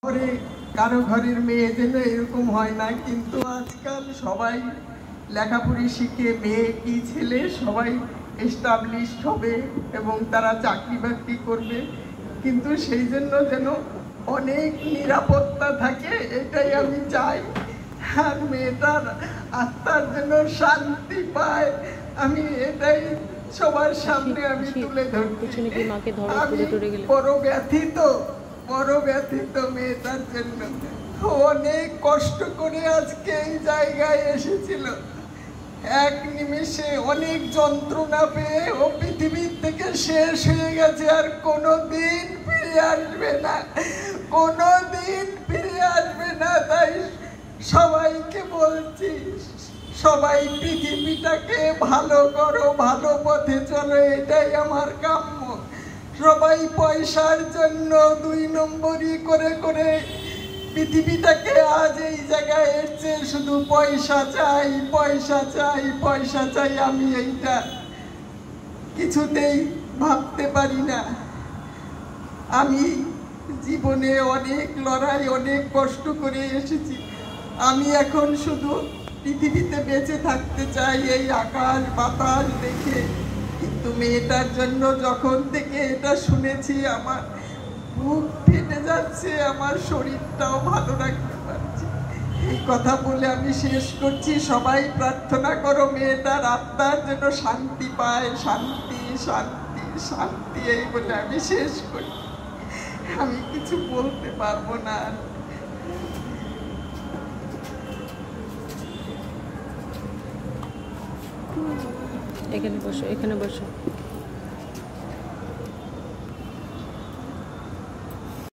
করে কারো ঘরের মেয়ে যেন এরকম হয় না, কিন্তু আজকাল সবাই লেখাপড়ি শিখে মেয়ে কি ছেলে সবাই এস্টাবলিশড হবে এবং তারা চাকরি বাকরি করবে, কিন্তু সেই জন্য যেন অনেক নিরাপত্তা থাকে, এটাই আমি চাই। আর মেয়েটার আত্মার জন্য শান্তি পায়, আমি এটাই সবার সামনে আমি তুলে ধরছি। আমি বড় ব্যথিত মেয়েটার জন্য। অনেক কষ্ট করে আজকে এই জায়গায় এসেছিল, এক নিমেষে অনেক যন্ত্রণা পেয়ে ও পৃথিবীর থেকে শেষ হয়ে গেছে, আর কোনোদিন ফিরে আসবে না, কোনোদিন ফিরে আসবে না। তাই সবাইকে বলছি, সবাই পৃথিবীটাকে ভালো করো, ভালো পথে চলো, এটাই আমার কাম্য। সবাই পয়সার জন্য 2 নম্বরই করে করে পৃথিবীটাকে আজ এই জায়গায় এসছে, শুধু পয়সা চাই, পয়সা চাই, পয়সা চাই। আমি এইটা কিছুতেই ভাবতে পারি না। আমি জীবনে অনেক লড়াই, অনেক কষ্ট করে এসেছি। আমি এখন শুধু পৃথিবীতে বেঁচে থাকতে চাই এই আকাশ বাতাস দেখে। কিন্তু মেয়েটার জন্য যখন থেকে এটা শুনেছি আমার বুক ফেটে যাচ্ছে, আমার শরীরটাও ভালো রাখতে পারছি। এই কথা বলে আমি শেষ করছি। সবাই প্রার্থনা করো মেয়েটার আত্মার জন্য শান্তি পায়, শান্তি শান্তি শান্তি, এই বলে আমি শেষ করি। আমি কিছু বলতে পারবো না। এখানে বসো, এখানে বসো।